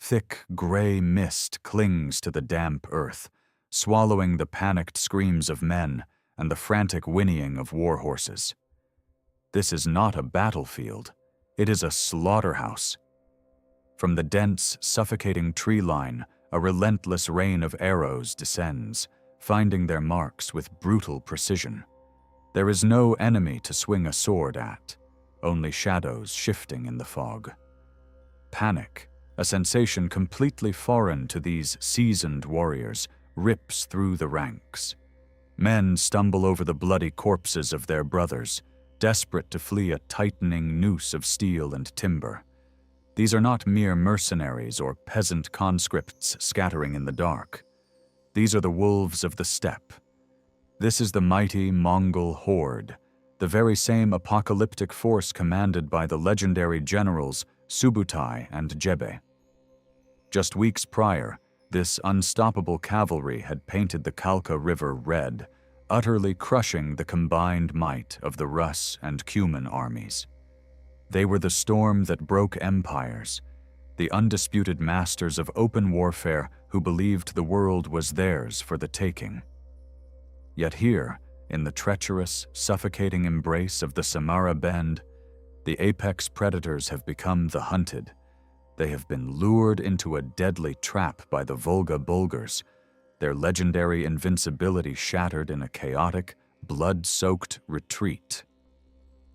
Thick, gray mist clings to the damp earth, swallowing the panicked screams of men and the frantic whinnying of war horses. This is not a battlefield. It is a slaughterhouse. From the dense, suffocating tree line, a relentless rain of arrows descends, finding their marks with brutal precision. There is no enemy to swing a sword at, only shadows shifting in the fog. Panic, a sensation completely foreign to these seasoned warriors, rips through the ranks. Men stumble over the bloody corpses of their brothers, desperate to flee a tightening noose of steel and timber. These are not mere mercenaries or peasant conscripts scattering in the dark. These are the wolves of the steppe. This is the mighty Mongol horde, the very same apocalyptic force commanded by the legendary generals Subutai and Jebe. Just weeks prior, this unstoppable cavalry had painted the Kalka River red, utterly crushing the combined might of the Rus and Cuman armies. They were the storm that broke empires, the undisputed masters of open warfare who believed the world was theirs for the taking. Yet here, in the treacherous, suffocating embrace of the Samara Bend, the apex predators have become the hunted. They have been lured into a deadly trap by the Volga Bulgars, their legendary invincibility shattered in a chaotic, blood-soaked retreat.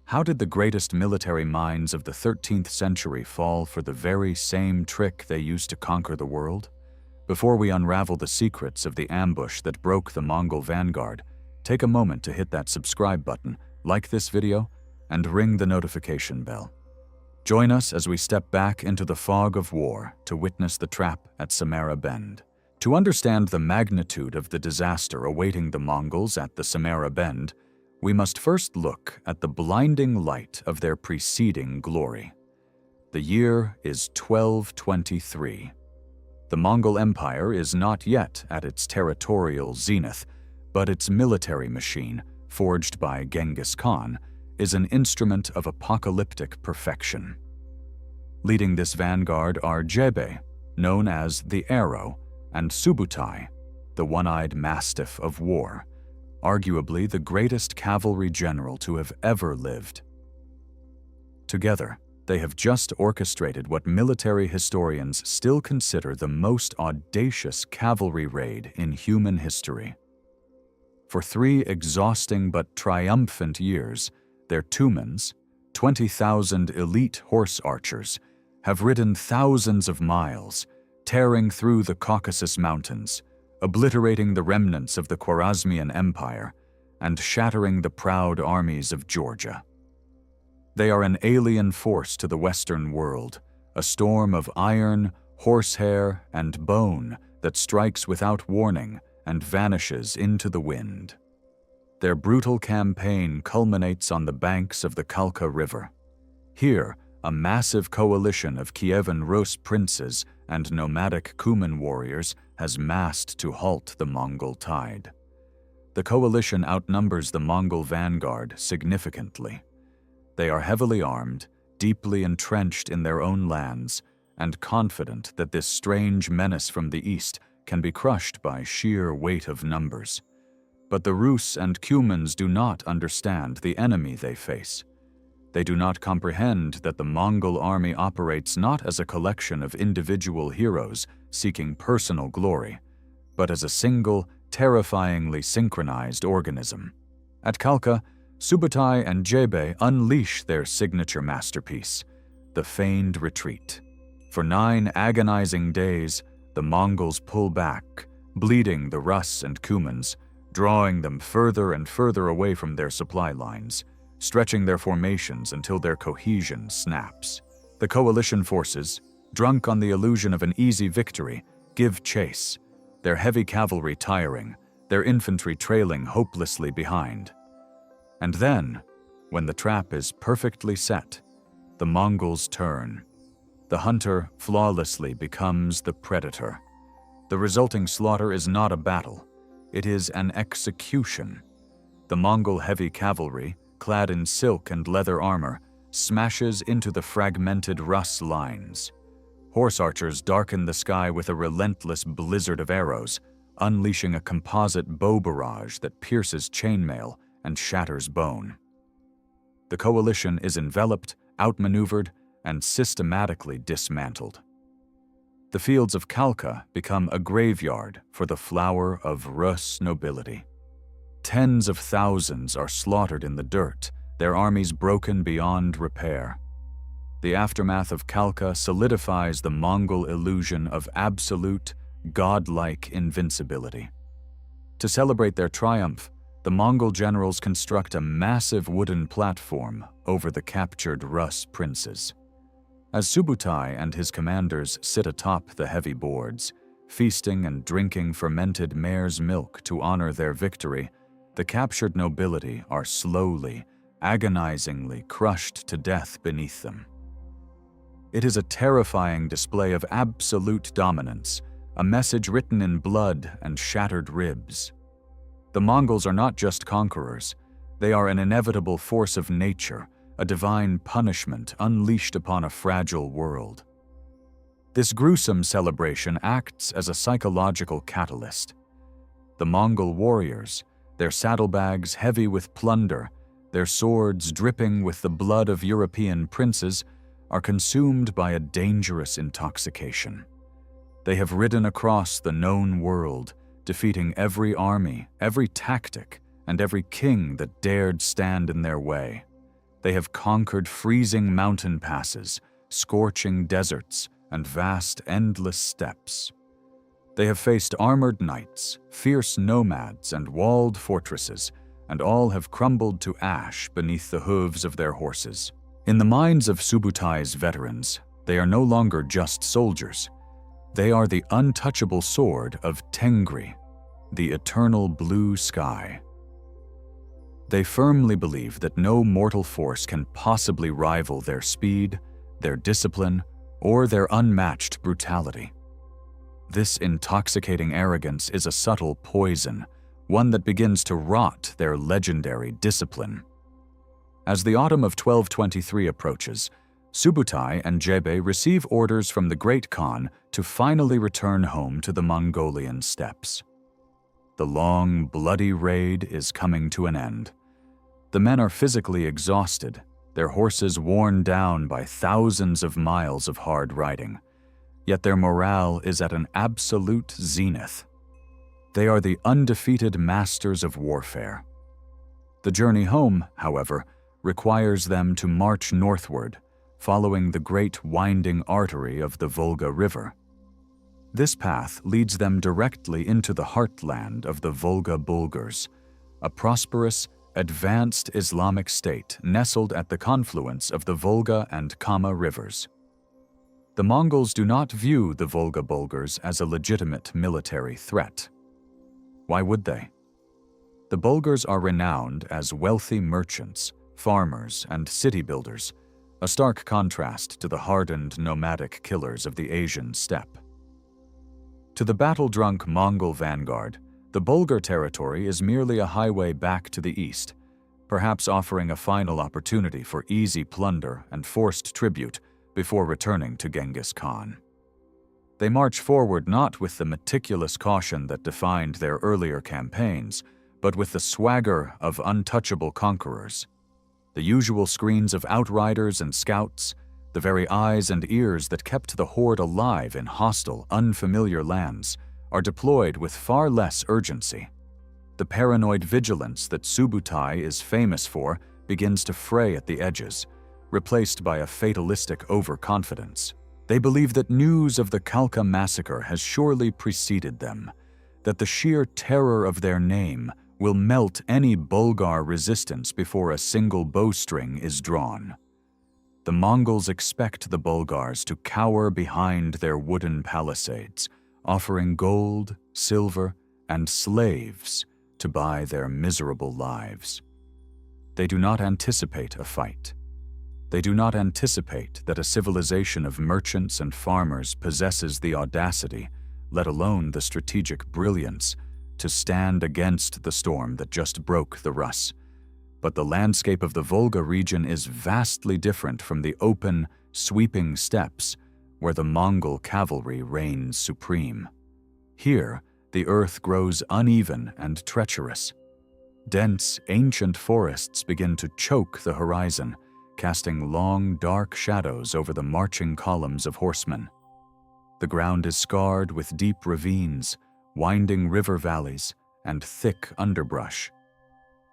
How did the greatest military minds of the 13th century fall for the very same trick they used to conquer the world? Before we unravel the secrets of the ambush that broke the Mongol vanguard, take a moment to hit that subscribe button, like this video, and ring the notification bell. Join us as we step back into the fog of war to witness the trap at Samara Bend. To understand the magnitude of the disaster awaiting the Mongols at the Samara Bend, we must first look at the blinding light of their preceding glory. The year is 1223. The Mongol Empire is not yet at its territorial zenith, but its military machine, forged by Genghis Khan, is an instrument of apocalyptic perfection. Leading this vanguard are Jebe, known as the Arrow, and Subutai, the one-eyed mastiff of war, arguably the greatest cavalry general to have ever lived. Together, they have just orchestrated what military historians still consider the most audacious cavalry raid in human history. For 3 exhausting but triumphant years, their Cumans, 20,000 elite horse archers, have ridden thousands of miles, tearing through the Caucasus mountains, obliterating the remnants of the Khwarezmian Empire, and shattering the proud armies of Georgia. They are an alien force to the Western world, a storm of iron, horsehair, and bone that strikes without warning and vanishes into the wind. Their brutal campaign culminates on the banks of the Kalka River. Here, a massive coalition of Kievan Rus princes and nomadic Cuman warriors has massed to halt the Mongol tide. The coalition outnumbers the Mongol vanguard significantly. They are heavily armed, deeply entrenched in their own lands, and confident that this strange menace from the east can be crushed by sheer weight of numbers. But the Rus and Cumans do not understand the enemy they face. They do not comprehend that the Mongol army operates not as a collection of individual heroes seeking personal glory, but as a single, terrifyingly synchronized organism. At Kalka, Subutai and Jebe unleash their signature masterpiece, the feigned retreat. For 9 agonizing days, the Mongols pull back, bleeding the Rus and Cumans, drawing them further and further away from their supply lines, stretching their formations until their cohesion snaps. The coalition forces, drunk on the illusion of an easy victory, give chase, their heavy cavalry tiring, their infantry trailing hopelessly behind. And then, when the trap is perfectly set, the Mongols turn. The hunter flawlessly becomes the predator. The resulting slaughter is not a battle. It is an execution. The Mongol heavy cavalry, clad in silk and leather armor, smashes into the fragmented Rus lines. Horse archers darken the sky with a relentless blizzard of arrows, unleashing a composite bow barrage that pierces chainmail and shatters bone. The coalition is enveloped, outmaneuvered, and systematically dismantled. The fields of Kalka become a graveyard for the flower of Rus nobility. Tens of thousands are slaughtered in the dirt, their armies broken beyond repair. The aftermath of Kalka solidifies the Mongol illusion of absolute, godlike invincibility. To celebrate their triumph, the Mongol generals construct a massive wooden platform over the captured Rus princes. As Subutai and his commanders sit atop the heavy boards, feasting and drinking fermented mare's milk to honor their victory, the captured nobility are slowly, agonizingly crushed to death beneath them. It is a terrifying display of absolute dominance, a message written in blood and shattered ribs. The Mongols are not just conquerors, they are an inevitable force of nature, a divine punishment unleashed upon a fragile world. This gruesome celebration acts as a psychological catalyst. The Mongol warriors, their saddlebags heavy with plunder, their swords dripping with the blood of European princes, are consumed by a dangerous intoxication. They have ridden across the known world, defeating every army, every tactic, and every king that dared stand in their way. They have conquered freezing mountain passes, scorching deserts, and vast, endless steppes. They have faced armored knights, fierce nomads, and walled fortresses, and all have crumbled to ash beneath the hooves of their horses. In the minds of Subutai's veterans, they are no longer just soldiers. They are the untouchable sword of Tengri, the eternal blue sky. They firmly believe that no mortal force can possibly rival their speed, their discipline, or their unmatched brutality. This intoxicating arrogance is a subtle poison, one that begins to rot their legendary discipline. As the autumn of 1223 approaches, Subutai and Jebe receive orders from the Great Khan to finally return home to the Mongolian steppes. The long, bloody raid is coming to an end. The men are physically exhausted, their horses worn down by thousands of miles of hard riding, yet their morale is at an absolute zenith. They are the undefeated masters of warfare. The journey home, however, requires them to march northward, following the great winding artery of the Volga River. This path leads them directly into the heartland of the Volga Bulgars, a prosperous, advanced Islamic state nestled at the confluence of the Volga and Kama rivers. The Mongols do not view the Volga Bulgars as a legitimate military threat. Why would they? The Bulgars are renowned as wealthy merchants, farmers, and city builders, a stark contrast to the hardened nomadic killers of the Asian steppe. To the battle-drunk Mongol vanguard, the Bulgar territory is merely a highway back to the east, perhaps offering a final opportunity for easy plunder and forced tribute before returning to Genghis Khan. They march forward not with the meticulous caution that defined their earlier campaigns, but with the swagger of untouchable conquerors. The usual screens of outriders and scouts, the very eyes and ears that kept the horde alive in hostile, unfamiliar lands, are deployed with far less urgency. The paranoid vigilance that Subutai is famous for begins to fray at the edges, replaced by a fatalistic overconfidence. They believe that news of the Kalka massacre has surely preceded them, that the sheer terror of their name will melt any Bulgar resistance before a single bowstring is drawn. The Mongols expect the Bulgars to cower behind their wooden palisades, offering gold, silver, and slaves to buy their miserable lives. They do not anticipate a fight. They do not anticipate that a civilization of merchants and farmers possesses the audacity, let alone the strategic brilliance, to stand against the storm that just broke the Rus. But the landscape of the Volga region is vastly different from the open, sweeping steppes, where the Mongol cavalry reigns supreme. Here, the earth grows uneven and treacherous. Dense, ancient forests begin to choke the horizon, casting long, dark shadows over the marching columns of horsemen. The ground is scarred with deep ravines, winding river valleys, and thick underbrush.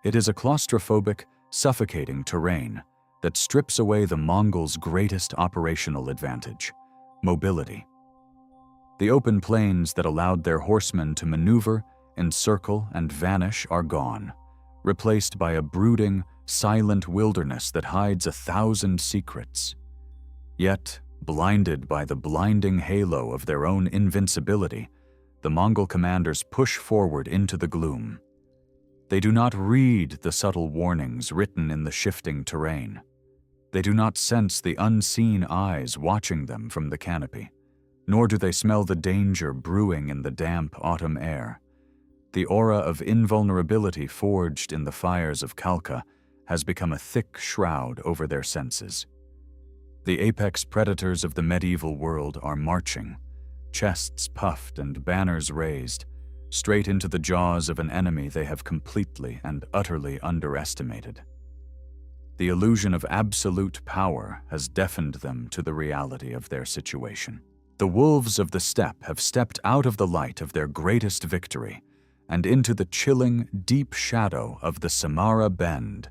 It is a claustrophobic, suffocating terrain that strips away the Mongols' greatest operational advantage: mobility. The open plains that allowed their horsemen to maneuver, encircle, and vanish are gone, replaced by a brooding, silent wilderness that hides 1,000 secrets. Yet, blinded by the blinding halo of their own invincibility, the Mongol commanders push forward into the gloom. They do not read the subtle warnings written in the shifting terrain. They do not sense the unseen eyes watching them from the canopy, nor do they smell the danger brewing in the damp autumn air. The aura of invulnerability forged in the fires of Kalka has become a thick shroud over their senses. The apex predators of the medieval world are marching, chests puffed and banners raised, straight into the jaws of an enemy they have completely and utterly underestimated. The illusion of absolute power has deafened them to the reality of their situation. The wolves of the steppe have stepped out of the light of their greatest victory and into the chilling, deep shadow of the Samara Bend,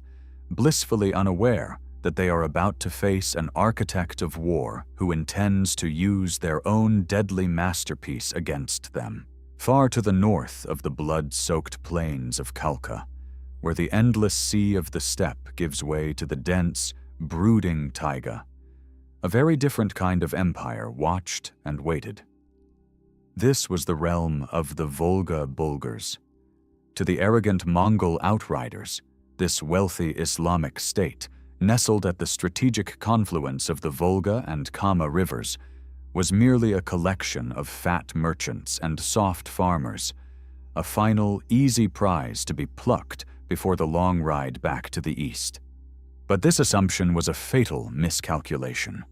blissfully unaware that they are about to face an architect of war who intends to use their own deadly masterpiece against them. Far to the north of the blood-soaked plains of Kalka, where the endless sea of the steppe gives way to the dense, brooding taiga, a very different kind of empire watched and waited. This was the realm of the Volga Bulgars. To the arrogant Mongol outriders, this wealthy Islamic state, nestled at the strategic confluence of the Volga and Kama rivers, was merely a collection of fat merchants and soft farmers, a final, easy prize to be plucked before the long ride back to the east. But this assumption was a fatal miscalculation.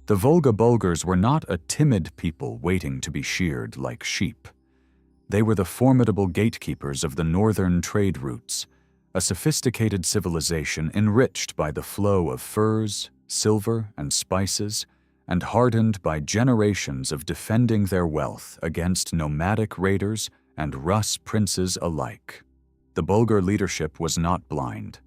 The Volga Bulgars were not a timid people waiting to be sheared like sheep. They were the formidable gatekeepers of the northern trade routes, a sophisticated civilization enriched by the flow of furs, silver, and spices, and hardened by generations of defending their wealth against nomadic raiders and Rus princes alike. The Bulgar leadership was not blind.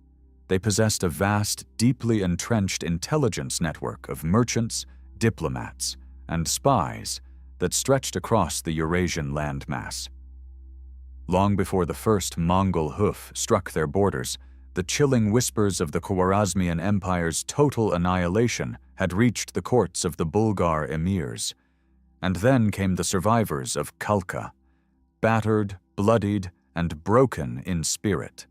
They possessed a vast, deeply entrenched intelligence network of merchants, diplomats, and spies that stretched across the Eurasian landmass. Long before the first Mongol hoof struck their borders, the chilling whispers of the Khwarezmian Empire's total annihilation had reached the courts of the Bulgar emirs. And then came the survivors of Kalka, battered, bloodied, and broken in spirit.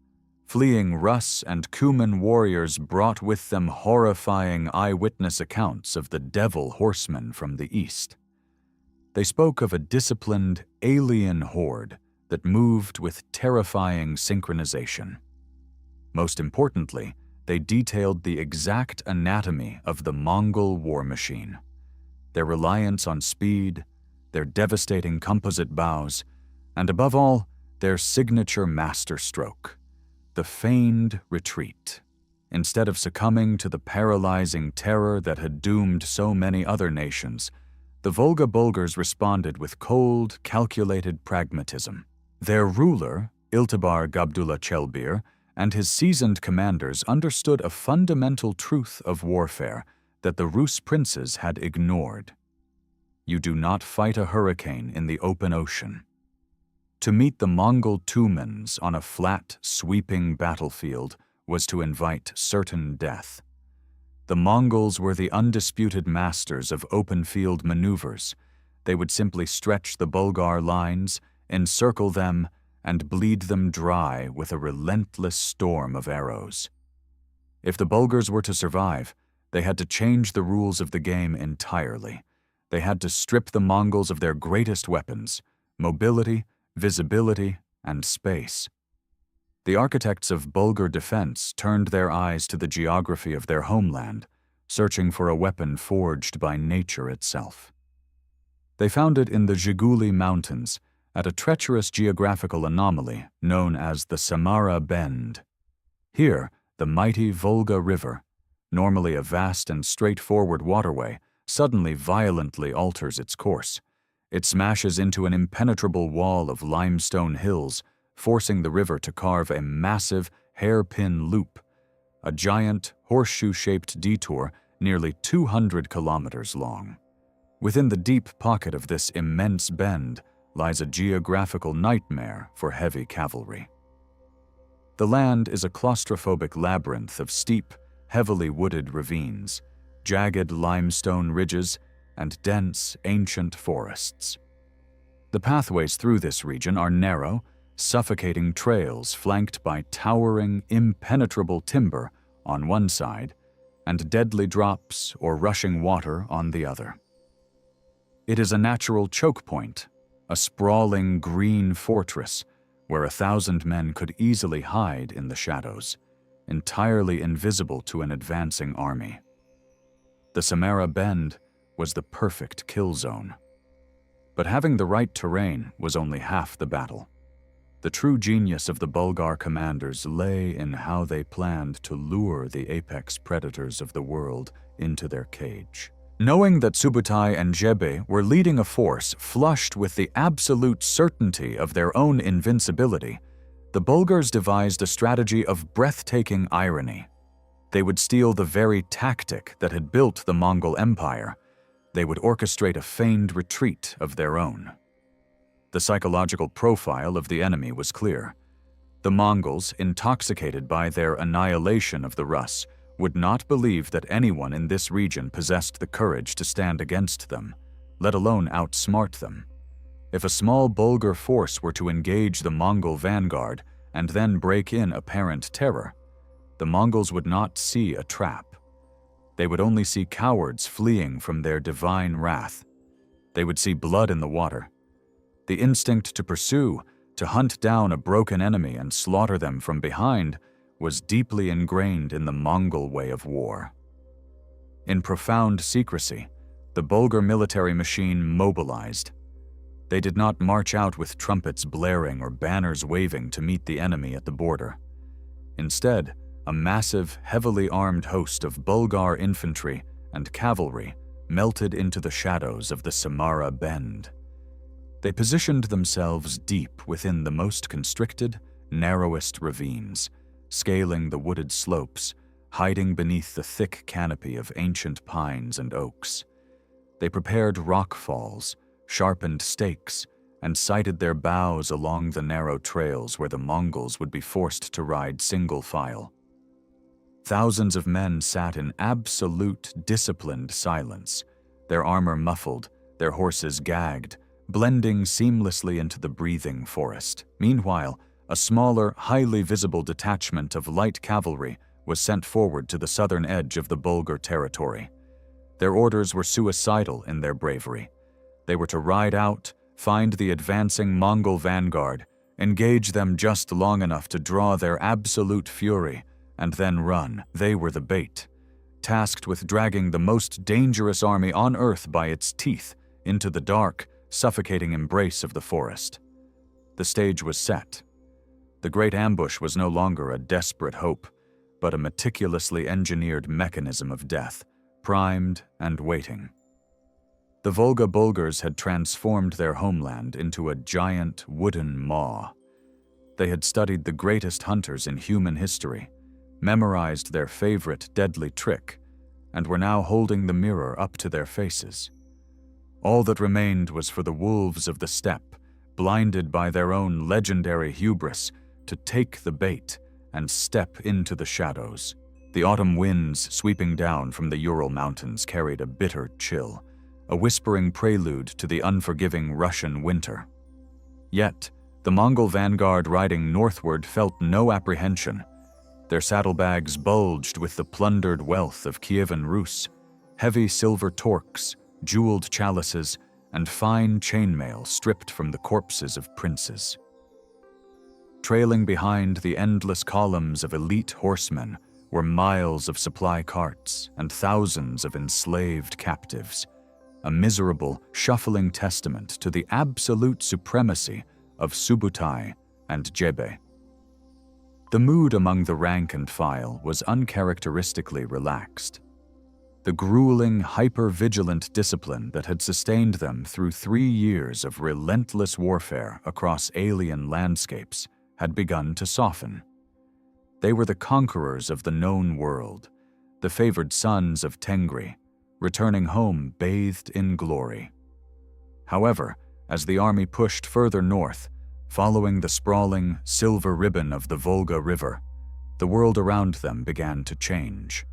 Fleeing Rus and Cuman warriors brought with them horrifying eyewitness accounts of the devil horsemen from the east. They spoke of a disciplined, alien horde that moved with terrifying synchronization. Most importantly, they detailed the exact anatomy of the Mongol war machine, their reliance on speed, their devastating composite bows, and above all, their signature masterstroke, the feigned retreat. Instead of succumbing to the paralyzing terror that had doomed so many other nations, the Volga Bulgars responded with cold, calculated pragmatism. Their ruler, Iltibar Gabdullah Chelbir, and his seasoned commanders understood a fundamental truth of warfare that the Rus princes had ignored. You do not fight a hurricane in the open ocean. To meet the Mongol Tumans on a flat, sweeping battlefield was to invite certain death. The Mongols were the undisputed masters of open-field maneuvers. They would simply stretch the Bulgar lines, encircle them, and bleed them dry with a relentless storm of arrows. If the Bulgars were to survive, they had to change the rules of the game entirely. They had to strip the Mongols of their greatest weapons: mobility, visibility, and space. The architects of Bulgar defense turned their eyes to the geography of their homeland, searching for a weapon forged by nature itself. They found it in the Zhiguli Mountains, at a treacherous geographical anomaly known as the Samara Bend. Here, the mighty Volga River, normally a vast and straightforward waterway, suddenly violently alters its course. It smashes into an impenetrable wall of limestone hills, forcing the river to carve a massive hairpin loop, a giant horseshoe-shaped detour nearly 200 kilometers long. Within the deep pocket of this immense bend lies a geographical nightmare for heavy cavalry. The land is a claustrophobic labyrinth of steep, heavily wooded ravines, jagged limestone ridges, and dense, ancient forests. The pathways through this region are narrow, suffocating trails flanked by towering, impenetrable timber on one side and deadly drops or rushing water on the other. It is a natural choke point, a sprawling green fortress where 1,000 men could easily hide in the shadows, entirely invisible to an advancing army. The Samara Bend was the perfect kill zone. But having the right terrain was only half the battle. The true genius of the Bulgar commanders lay in how they planned to lure the apex predators of the world into their cage. Knowing that Subutai and Jebe were leading a force flushed with the absolute certainty of their own invincibility, the Bulgars devised a strategy of breathtaking irony. They would steal the very tactic that had built the Mongol Empire. They would orchestrate a feigned retreat of their own. The psychological profile of the enemy was clear. The Mongols, intoxicated by their annihilation of the Rus, would not believe that anyone in this region possessed the courage to stand against them, let alone outsmart them. If a small Bulgar force were to engage the Mongol vanguard and then break in apparent terror, the Mongols would not see a trap. They would only see cowards fleeing from their divine wrath. They would see blood in the water. The instinct to pursue, to hunt down a broken enemy and slaughter them from behind, was deeply ingrained in the Mongol way of war. In profound secrecy, the Bulgar military machine mobilized. They did not march out with trumpets blaring or banners waving to meet the enemy at the border. Instead, a massive, heavily armed host of Bulgar infantry and cavalry melted into the shadows of the Samara Bend. They positioned themselves deep within the most constricted, narrowest ravines, scaling the wooded slopes, hiding beneath the thick canopy of ancient pines and oaks. They prepared rock falls, sharpened stakes, and sighted their bows along the narrow trails where the Mongols would be forced to ride single file. Thousands of men sat in absolute, disciplined silence, their armor muffled, their horses gagged, blending seamlessly into the breathing forest. Meanwhile, a smaller, highly visible detachment of light cavalry was sent forward to the southern edge of the Bulgar territory. Their orders were suicidal in their bravery. They were to ride out, find the advancing Mongol vanguard, engage them just long enough to draw their absolute fury, and then run. They were the bait, tasked with dragging the most dangerous army on earth by its teeth into the dark, suffocating embrace of the forest. The stage was set. The great ambush was no longer a desperate hope, but a meticulously engineered mechanism of death, primed and waiting. The Volga Bulgars had transformed their homeland into a giant wooden maw. They had studied the greatest hunters in human history, memorized their favorite deadly trick, and were now holding the mirror up to their faces. All that remained was for the wolves of the steppe, blinded by their own legendary hubris, to take the bait and step into the shadows. The autumn winds sweeping down from the Ural Mountains carried a bitter chill, a whispering prelude to the unforgiving Russian winter. Yet, the Mongol vanguard riding northward felt no apprehension. Their saddlebags bulged with the plundered wealth of Kievan Rus, heavy silver torques, jeweled chalices, and fine chainmail stripped from the corpses of princes. Trailing behind the endless columns of elite horsemen were miles of supply carts and thousands of enslaved captives, a miserable, shuffling testament to the absolute supremacy of Subutai and Jebe. The mood among the rank and file was uncharacteristically relaxed. The grueling, hyper-vigilant discipline that had sustained them through 3 years of relentless warfare across alien landscapes had begun to soften. They were the conquerors of the known world, the favored sons of Tengri, returning home bathed in glory. However, as the army pushed further north, following the sprawling silver ribbon of the Volga River, the world around them began to change.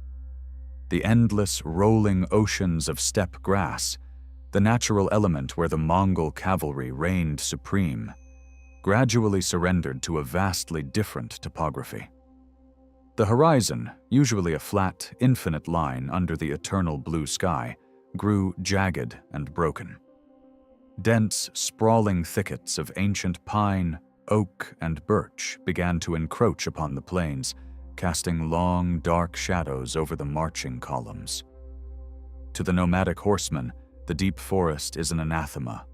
The endless, rolling oceans of steppe grass, the natural element where the Mongol cavalry reigned supreme, gradually surrendered to a vastly different topography. The horizon, usually a flat, infinite line under the eternal blue sky, grew jagged and broken. Dense, sprawling thickets of ancient pine, oak, and birch began to encroach upon the plains, casting long, dark shadows over the marching columns. To the nomadic horseman, the deep forest is an anathema.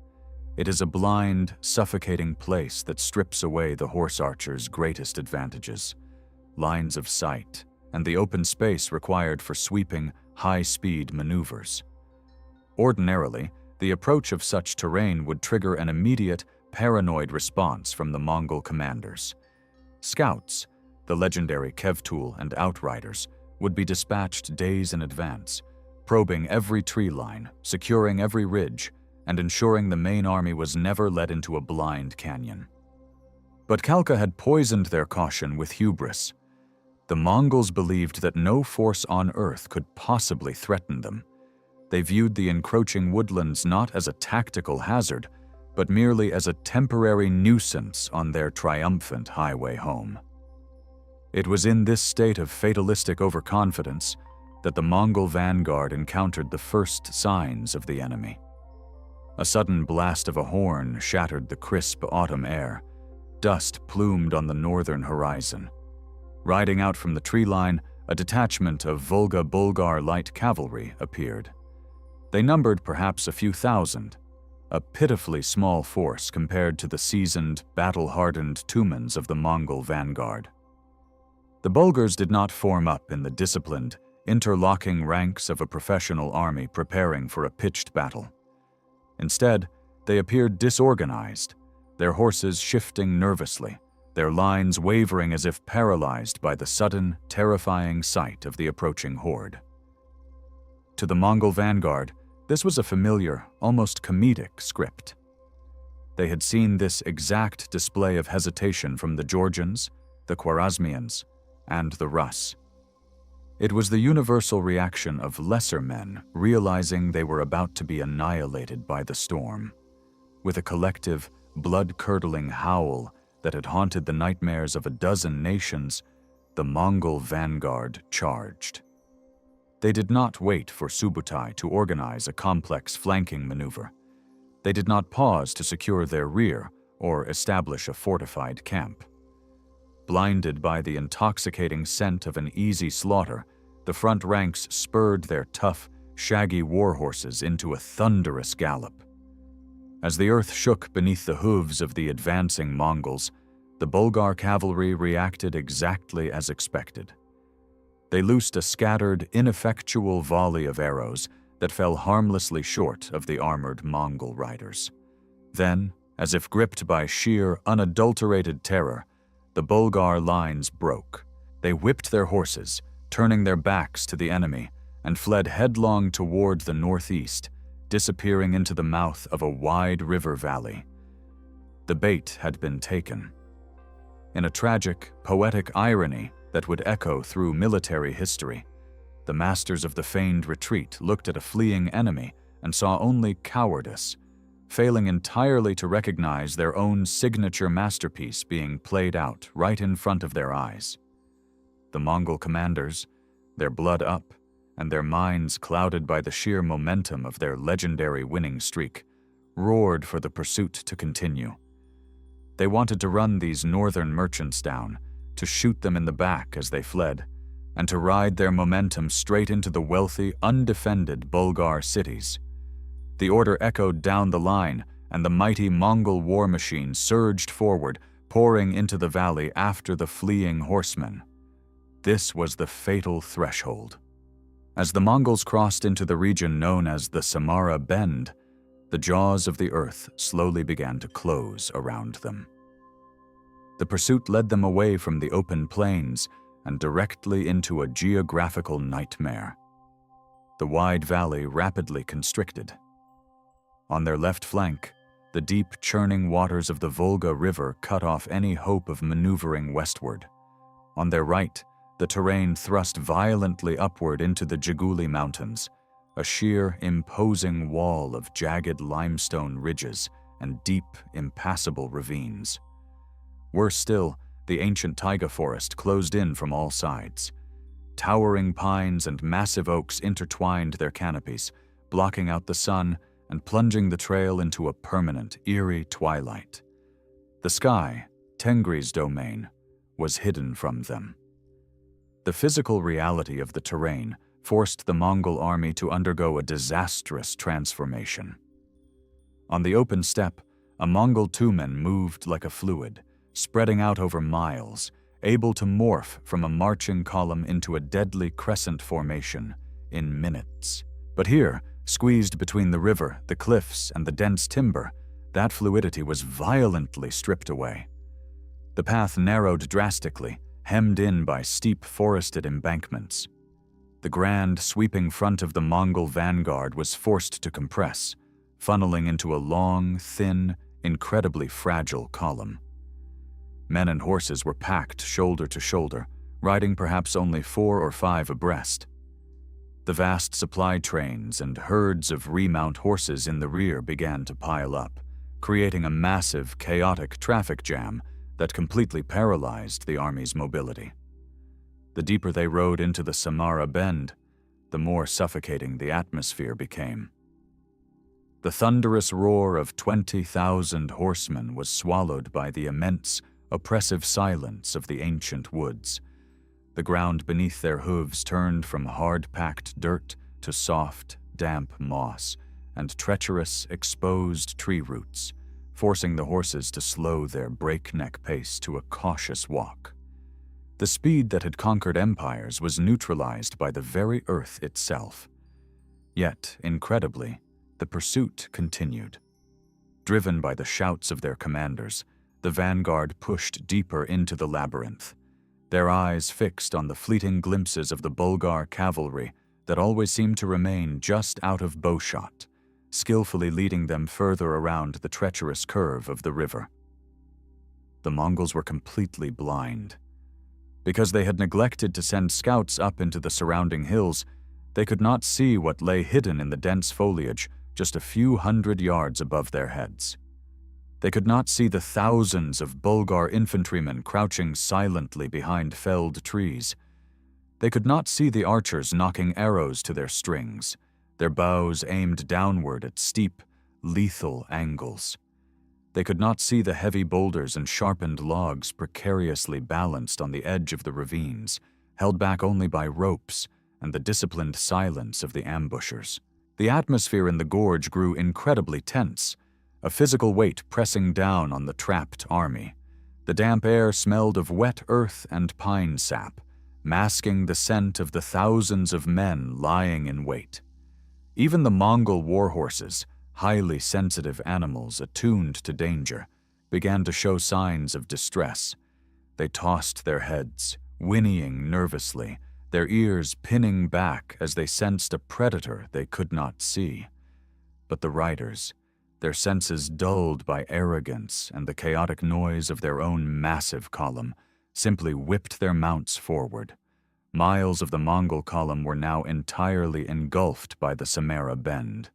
It is a blind, suffocating place that strips away the horse archer's greatest advantages: lines of sight and the open space required for sweeping, high-speed maneuvers. Ordinarily, the approach of such terrain would trigger an immediate, paranoid response from the Mongol commanders. Scouts, the legendary Kevtul and Outriders, would be dispatched days in advance, probing every tree line, securing every ridge, and ensuring the main army was never led into a blind canyon. But Kalka had poisoned their caution with hubris. The Mongols believed that no force on earth could possibly threaten them. They viewed the encroaching woodlands not as a tactical hazard, but merely as a temporary nuisance on their triumphant highway home. It was in this state of fatalistic overconfidence that the Mongol vanguard encountered the first signs of the enemy. A sudden blast of a horn shattered the crisp autumn air. Dust plumed on the northern horizon. Riding out from the tree line, a detachment of Volga Bulgar light cavalry appeared. They numbered perhaps a few thousand, a pitifully small force compared to the seasoned, battle-hardened Cumans of the Mongol vanguard. The Bulgars did not form up in the disciplined, interlocking ranks of a professional army preparing for a pitched battle. Instead, they appeared disorganized, their horses shifting nervously, their lines wavering as if paralyzed by the sudden, terrifying sight of the approaching horde. To the Mongol vanguard, this was a familiar, almost comedic script. They had seen this exact display of hesitation from the Georgians, the Khwarezmians, and the Rus. It was the universal reaction of lesser men realizing they were about to be annihilated by the storm. With a collective, blood-curdling howl that had haunted the nightmares of a dozen nations, the Mongol vanguard charged. They did not wait for Subutai to organize a complex flanking maneuver. They did not pause to secure their rear or establish a fortified camp. Blinded by the intoxicating scent of an easy slaughter, the front ranks spurred their tough, shaggy war horses into a thunderous gallop. As the earth shook beneath the hooves of the advancing Mongols, the Bulgar cavalry reacted exactly as expected. They loosed a scattered, ineffectual volley of arrows that fell harmlessly short of the armored Mongol riders. Then, as if gripped by sheer, unadulterated terror, the Bulgar lines broke. They whipped their horses, turning their backs to the enemy, and fled headlong toward the northeast, disappearing into the mouth of a wide river valley. The bait had been taken. In a tragic, poetic irony that would echo through military history, the masters of the feigned retreat looked at a fleeing enemy and saw only cowardice, failing entirely to recognize their own signature masterpiece being played out right in front of their eyes. The Mongol commanders, their blood up and their minds clouded by the sheer momentum of their legendary winning streak, roared for the pursuit to continue. They wanted to run these northern merchants down, to shoot them in the back as they fled, and to ride their momentum straight into the wealthy, undefended Bulgar cities. The order echoed down the line, and the mighty Mongol war machine surged forward, pouring into the valley after the fleeing horsemen. This was the fatal threshold. As the Mongols crossed into the region known as the Samara Bend, the jaws of the earth slowly began to close around them. The pursuit led them away from the open plains and directly into a geographical nightmare. The wide valley rapidly constricted. On their left flank, the deep, churning waters of the Volga River cut off any hope of maneuvering westward. On their right, the terrain thrust violently upward into the Jaguli Mountains, a sheer, imposing wall of jagged limestone ridges and deep, impassable ravines. Worse still, the ancient taiga forest closed in from all sides. Towering pines and massive oaks intertwined their canopies, blocking out the sun and plunging the trail into a permanent, eerie twilight. The sky, Tengri's domain, was hidden from them. The physical reality of the terrain forced the Mongol army to undergo a disastrous transformation. On the open steppe, a Mongol Cuman moved like a fluid, spreading out over miles, able to morph from a marching column into a deadly crescent formation in minutes. But here, squeezed between the river, the cliffs, and the dense timber, that fluidity was violently stripped away. The path narrowed drastically, hemmed in by steep forested embankments. The grand, sweeping front of the Mongol vanguard was forced to compress, funneling into a long, thin, incredibly fragile column. Men and horses were packed shoulder to shoulder, riding perhaps only 4 or 5 abreast. The vast supply trains and herds of remount horses in the rear began to pile up, creating a massive, chaotic traffic jam that completely paralyzed the army's mobility. The deeper they rode into the Samara Bend, the more suffocating the atmosphere became. The thunderous roar of 20,000 horsemen was swallowed by the immense, oppressive silence of the ancient woods. The ground beneath their hooves turned from hard-packed dirt to soft, damp moss and treacherous, exposed tree roots, forcing the horses to slow their breakneck pace to a cautious walk. The speed that had conquered empires was neutralized by the very earth itself. Yet, incredibly, the pursuit continued. Driven by the shouts of their commanders, the vanguard pushed deeper into the labyrinth, their eyes fixed on the fleeting glimpses of the Bulgar cavalry that always seemed to remain just out of bowshot, skillfully leading them further around the treacherous curve of the river. The Mongols were completely blind. Because they had neglected to send scouts up into the surrounding hills, they could not see what lay hidden in the dense foliage just a few hundred yards above their heads. They could not see the thousands of Bulgar infantrymen crouching silently behind felled trees. They could not see the archers knocking arrows to their strings, their bows aimed downward at steep, lethal angles. They could not see the heavy boulders and sharpened logs precariously balanced on the edge of the ravines, held back only by ropes and the disciplined silence of the ambushers. The atmosphere in the gorge grew incredibly tense, a physical weight pressing down on the trapped army. The damp air smelled of wet earth and pine sap, masking the scent of the thousands of men lying in wait. Even the Mongol war horses, highly sensitive animals attuned to danger, began to show signs of distress. They tossed their heads, whinnying nervously, their ears pinning back as they sensed a predator they could not see. But the riders, their senses dulled by arrogance and the chaotic noise of their own massive column, simply whipped their mounts forward. Miles of the Mongol column were now entirely engulfed by the Samara Bend.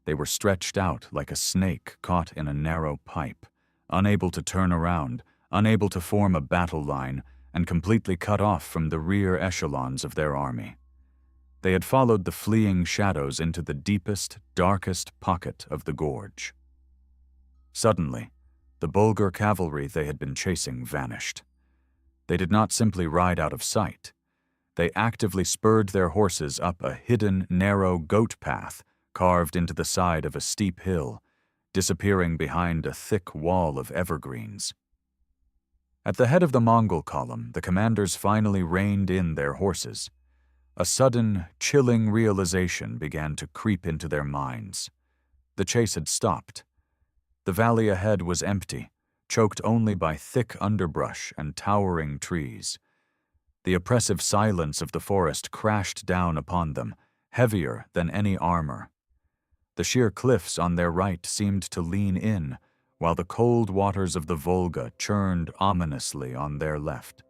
They were stretched out like a snake caught in a narrow pipe, unable to turn around, unable to form a battle line, and completely cut off from the rear echelons of their army. They had followed the fleeing shadows into the deepest, darkest pocket of the gorge. Suddenly, the Bulgar cavalry they had been chasing vanished. They did not simply ride out of sight. They actively spurred their horses up a hidden, narrow goat path carved into the side of a steep hill, disappearing behind a thick wall of evergreens. At the head of the Mongol column, the commanders finally reined in their horses. A sudden, chilling realization began to creep into their minds. The chase had stopped. The valley ahead was empty, choked only by thick underbrush and towering trees. The oppressive silence of the forest crashed down upon them, heavier than any armor. The sheer cliffs on their right seemed to lean in, while the cold waters of the Volga churned ominously on their left.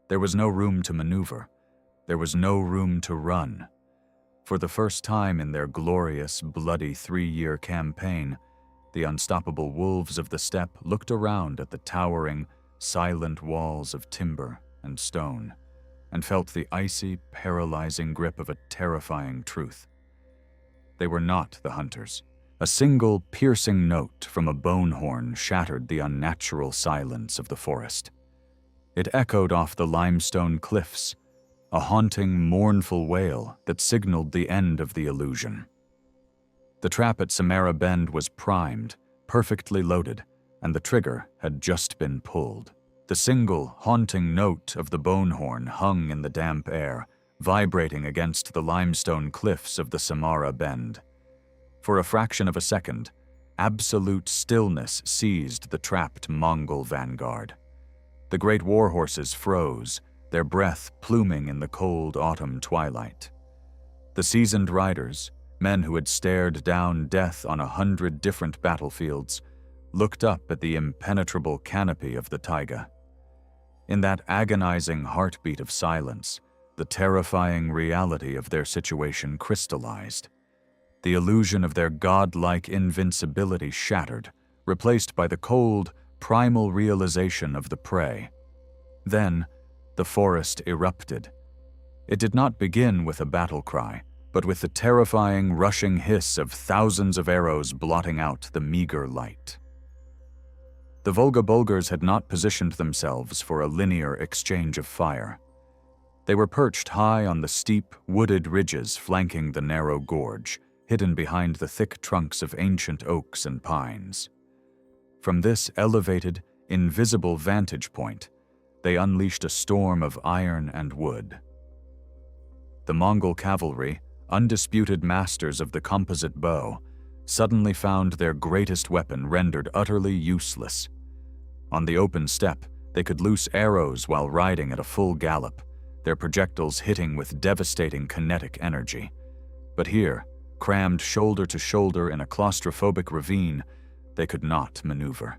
There was no room to maneuver. There was no room to run. For the first time in their glorious, bloody 3-year campaign, the unstoppable wolves of the steppe looked around at the towering, silent walls of timber and stone, and felt the icy, paralyzing grip of a terrifying truth. They were not the hunters. A single, piercing note from a bone horn shattered the unnatural silence of the forest. It echoed off the limestone cliffs, a haunting, mournful wail that signaled the end of the illusion. The trap at Samara Bend was primed, perfectly loaded, and the trigger had just been pulled. The single, haunting note of the bone horn hung in the damp air, vibrating against the limestone cliffs of the Samara Bend. For a fraction of a second, absolute stillness seized the trapped Mongol vanguard. The great war horses froze, their breath pluming in the cold autumn twilight. The seasoned riders, men who had stared down death on 100 different battlefields, looked up at the impenetrable canopy of the taiga. In that agonizing heartbeat of silence, the terrifying reality of their situation crystallized. The illusion of their godlike invincibility shattered, replaced by the cold, primal realization of the prey. Then, the forest erupted. It did not begin with a battle cry, but with the terrifying, rushing hiss of thousands of arrows blotting out the meager light. The Volga Bulgars had not positioned themselves for a linear exchange of fire. They were perched high on the steep, wooded ridges flanking the narrow gorge, hidden behind the thick trunks of ancient oaks and pines. From this elevated, invisible vantage point, they unleashed a storm of iron and wood. The Mongol cavalry, undisputed masters of the composite bow, suddenly found their greatest weapon rendered utterly useless. On the open steppe, they could loose arrows while riding at a full gallop, their projectiles hitting with devastating kinetic energy. But here, crammed shoulder to shoulder in a claustrophobic ravine, they could not maneuver.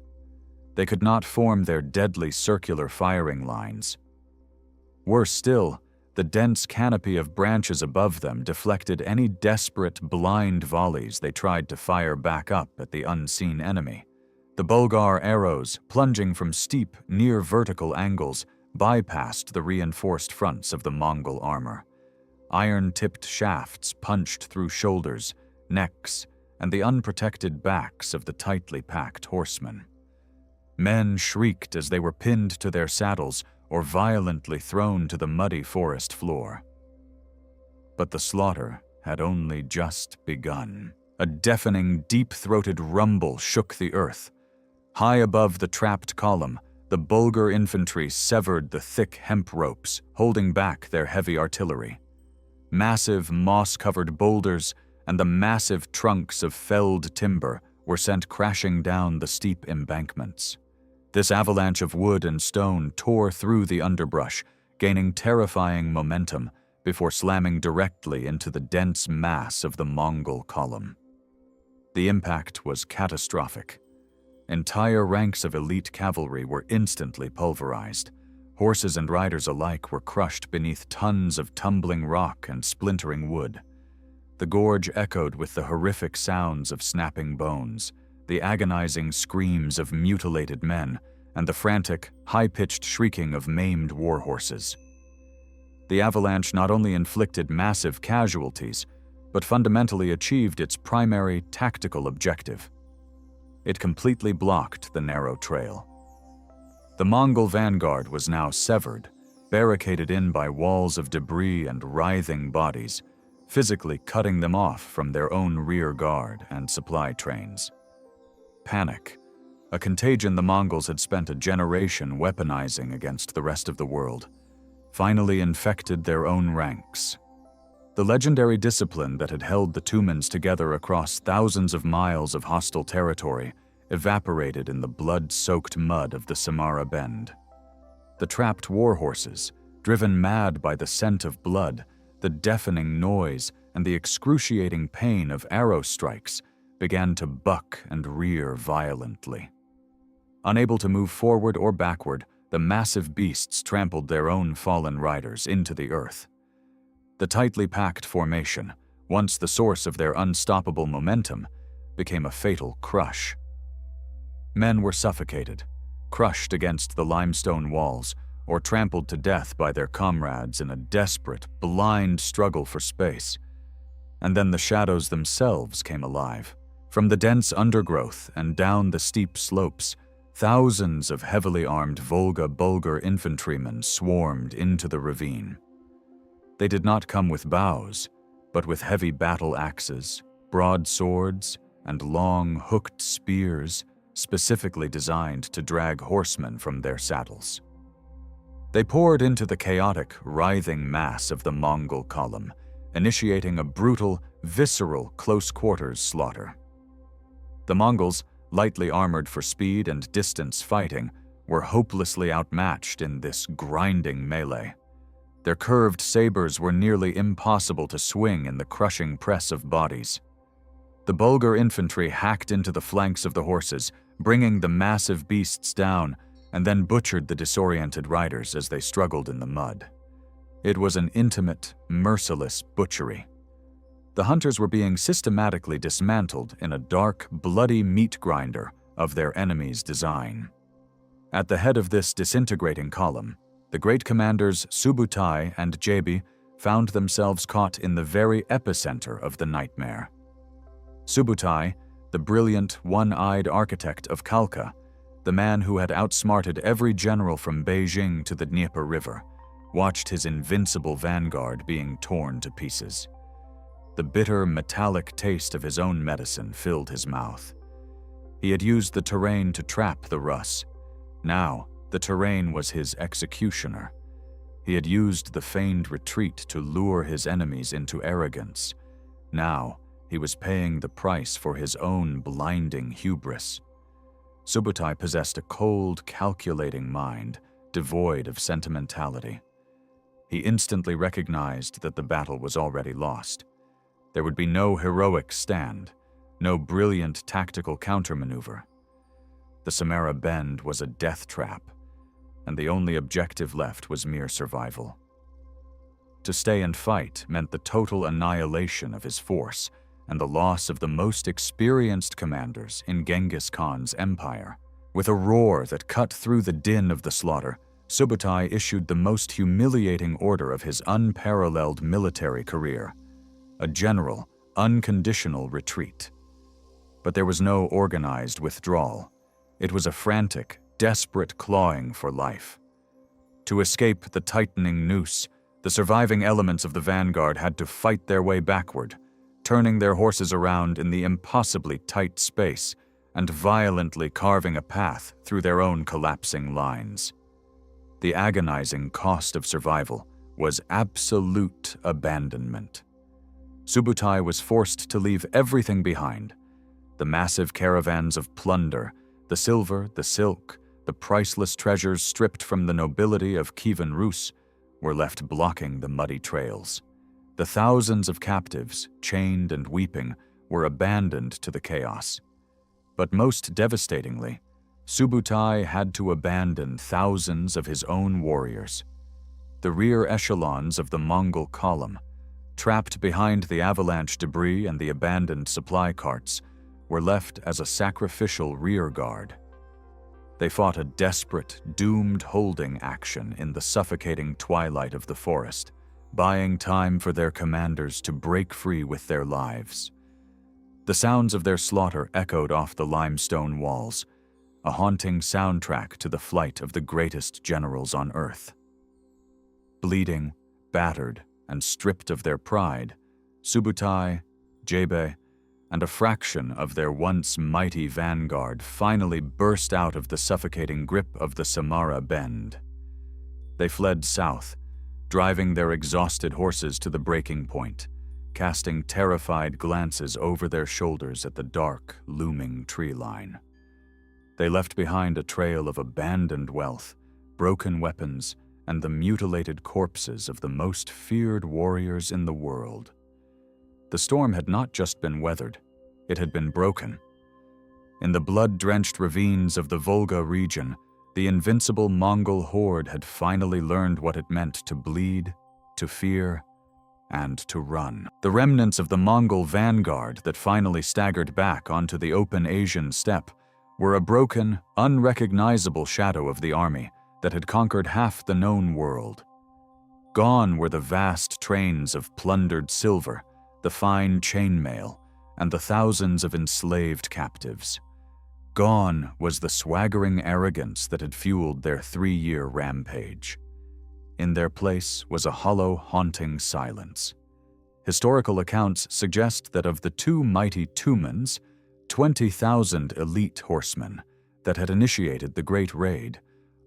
They could not form their deadly circular firing lines. Worse still, the dense canopy of branches above them deflected any desperate, blind volleys they tried to fire back up at the unseen enemy. The Bulgar arrows, plunging from steep, near-vertical angles, bypassed the reinforced fronts of the Mongol armor. Iron-tipped shafts punched through shoulders, necks, and the unprotected backs of the tightly packed horsemen. Men shrieked as they were pinned to their saddles or violently thrown to the muddy forest floor. But the slaughter had only just begun. A deafening, deep-throated rumble shook the earth. High above the trapped column, the Bulgar infantry severed the thick hemp ropes, holding back their heavy artillery. Massive, moss-covered boulders and the massive trunks of felled timber were sent crashing down the steep embankments. This avalanche of wood and stone tore through the underbrush, gaining terrifying momentum before slamming directly into the dense mass of the Mongol column. The impact was catastrophic. Entire ranks of elite cavalry were instantly pulverized. Horses and riders alike were crushed beneath tons of tumbling rock and splintering wood. The gorge echoed with the horrific sounds of snapping bones, the agonizing screams of mutilated men, and the frantic, high-pitched shrieking of maimed war horses. The avalanche not only inflicted massive casualties, but fundamentally achieved its primary tactical objective. It completely blocked the narrow trail. The Mongol vanguard was now severed, barricaded in by walls of debris and writhing bodies, physically cutting them off from their own rear guard and supply trains. Panic, a contagion the Mongols had spent a generation weaponizing against the rest of the world, finally infected their own ranks. The legendary discipline that had held the Cumans together across thousands of miles of hostile territory evaporated in the blood-soaked mud of the Samara Bend. The trapped war horses, driven mad by the scent of blood, the deafening noise, and the excruciating pain of arrow strikes, began to buck and rear violently. Unable to move forward or backward, the massive beasts trampled their own fallen riders into the earth. The tightly packed formation, once the source of their unstoppable momentum, became a fatal crush. Men were suffocated, crushed against the limestone walls, or trampled to death by their comrades in a desperate, blind struggle for space. And then the shadows themselves came alive. From the dense undergrowth and down the steep slopes, thousands of heavily armed Volga Bulgar infantrymen swarmed into the ravine. They did not come with bows, but with heavy battle axes, broad swords, and long, hooked spears specifically designed to drag horsemen from their saddles. They poured into the chaotic, writhing mass of the Mongol column, initiating a brutal, visceral, close-quarters slaughter. The Mongols, lightly armored for speed and distance fighting, were hopelessly outmatched in this grinding melee. Their curved sabers were nearly impossible to swing in the crushing press of bodies. The Bulgar infantry hacked into the flanks of the horses, bringing the massive beasts down, and then butchered the disoriented riders as they struggled in the mud. It was an intimate, merciless butchery. The hunters were being systematically dismantled in a dark, bloody meat grinder of their enemy's design. At the head of this disintegrating column, the great commanders Subutai and Jebi found themselves caught in the very epicenter of the nightmare. Subutai, the brilliant, one-eyed architect of Kalka, the man who had outsmarted every general from Beijing to the Dnieper River, watched his invincible vanguard being torn to pieces. The bitter, metallic taste of his own medicine filled his mouth. He had used the terrain to trap the Rus. Now, the terrain was his executioner. He had used the feigned retreat to lure his enemies into arrogance. Now, he was paying the price for his own blinding hubris. Subutai possessed a cold, calculating mind, devoid of sentimentality. He instantly recognized that the battle was already lost. There would be no heroic stand, no brilliant tactical countermaneuver. The Samara Bend was a death trap, and the only objective left was mere survival. To stay and fight meant the total annihilation of his force and the loss of the most experienced commanders in Genghis Khan's empire. With a roar that cut through the din of the slaughter, Subutai issued the most humiliating order of his unparalleled military career: a general, unconditional retreat. But there was no organized withdrawal. It was a frantic, desperate clawing for life. To escape the tightening noose, the surviving elements of the vanguard had to fight their way backward, turning their horses around in the impossibly tight space and violently carving a path through their own collapsing lines. The agonizing cost of survival was absolute abandonment. Subutai was forced to leave everything behind: the massive caravans of plunder, the silver, the silk, the priceless treasures stripped from the nobility of Kievan Rus were left blocking the muddy trails. The thousands of captives, chained and weeping, were abandoned to the chaos. But most devastatingly, Subutai had to abandon thousands of his own warriors. The rear echelons of the Mongol column, trapped behind the avalanche debris and the abandoned supply carts, were left as a sacrificial rear guard. They fought a desperate, doomed holding action in the suffocating twilight of the forest, buying time for their commanders to break free with their lives. The sounds of their slaughter echoed off the limestone walls, a haunting soundtrack to the flight of the greatest generals on earth. Bleeding, battered, and stripped of their pride, Subutai, Jebe, and a fraction of their once mighty vanguard finally burst out of the suffocating grip of the Samara Bend. They fled south, driving their exhausted horses to the breaking point, casting terrified glances over their shoulders at the dark, looming tree line. They left behind a trail of abandoned wealth, broken weapons, and the mutilated corpses of the most feared warriors in the world. The storm had not just been weathered, it had been broken. In the blood-drenched ravines of the Volga region, the invincible Mongol horde had finally learned what it meant to bleed, to fear, and to run. The remnants of the Mongol vanguard that finally staggered back onto the open Asian steppe were a broken, unrecognizable shadow of the army that had conquered half the known world. Gone were the vast trains of plundered silver, the fine chainmail, and the thousands of enslaved captives. Gone was the swaggering arrogance that had fueled their 3-year rampage. In their place was a hollow, haunting silence. Historical accounts suggest that of the 2 mighty Cumans, 20,000 elite horsemen that had initiated the Great Raid,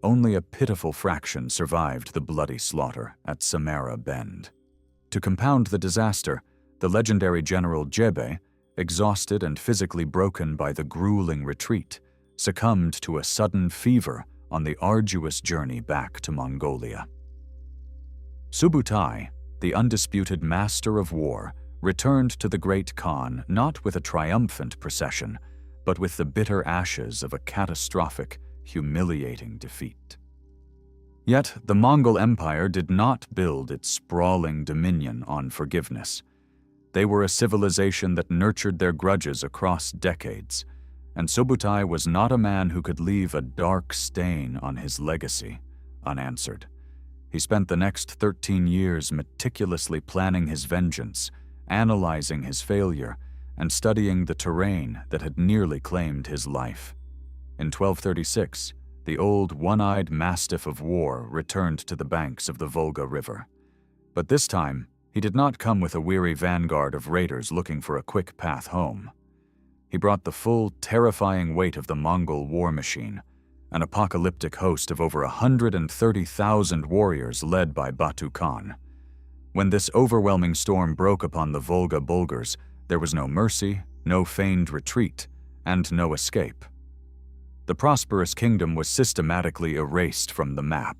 only a pitiful fraction survived the bloody slaughter at Samara Bend. To compound the disaster, the legendary General Jebe, exhausted and physically broken by the grueling retreat, succumbed to a sudden fever on the arduous journey back to Mongolia. Subutai, the undisputed master of war, returned to the Great Khan not with a triumphant procession, but with the bitter ashes of a catastrophic, humiliating defeat. Yet the Mongol Empire did not build its sprawling dominion on forgiveness. They were a civilization that nurtured their grudges across decades, and Subutai was not a man who could leave a dark stain on his legacy unanswered. He spent the next 13 years meticulously planning his vengeance, analyzing his failure, and studying the terrain that had nearly claimed his life. In 1236, the old one-eyed mastiff of war returned to the banks of the Volga River. But this time, he did not come with a weary vanguard of raiders looking for a quick path home. He brought the full, terrifying weight of the Mongol war machine, an apocalyptic host of over 130,000 warriors led by Batu Khan. When this overwhelming storm broke upon the Volga Bulgars, there was no mercy, no feigned retreat, and no escape. The prosperous kingdom was systematically erased from the map,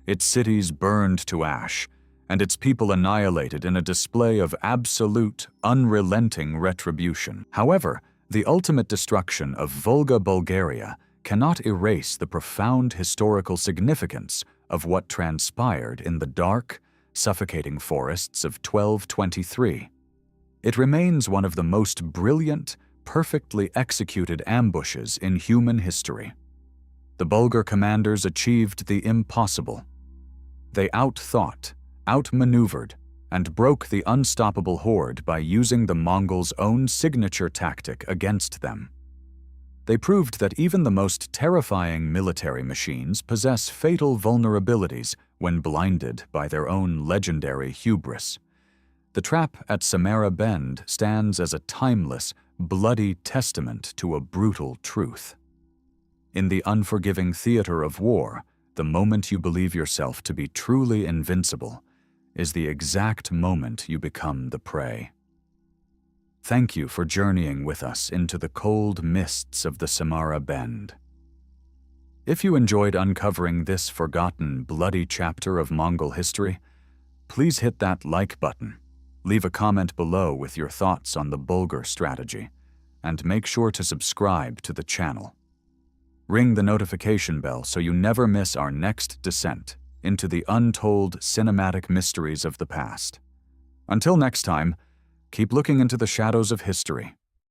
its cities burned to ash, and its people annihilated in a display of absolute, unrelenting retribution. However, the ultimate destruction of Volga Bulgaria cannot erase the profound historical significance of what transpired in the dark, suffocating forests of 1223. It remains one of the most brilliant, perfectly executed ambushes in human history. The Bulgar commanders achieved the impossible. They outthought, outmaneuvered, and broke the unstoppable horde by using the Mongols' own signature tactic against them. They proved that even the most terrifying military machines possess fatal vulnerabilities when blinded by their own legendary hubris. The trap at Samara Bend stands as a timeless, bloody testament to a brutal truth. In the unforgiving theater of war, the moment you believe yourself to be truly invincible is the exact moment you become the prey. Thank you for journeying with us into the cold mists of the Samara Bend. If you enjoyed uncovering this forgotten, bloody chapter of Mongol history, please hit that like button, leave a comment below with your thoughts on the Bulgar strategy, and make sure to subscribe to the channel. Ring the notification bell so you never miss our next descent into the untold cinematic mysteries of the past. Until next time, keep looking into the shadows of history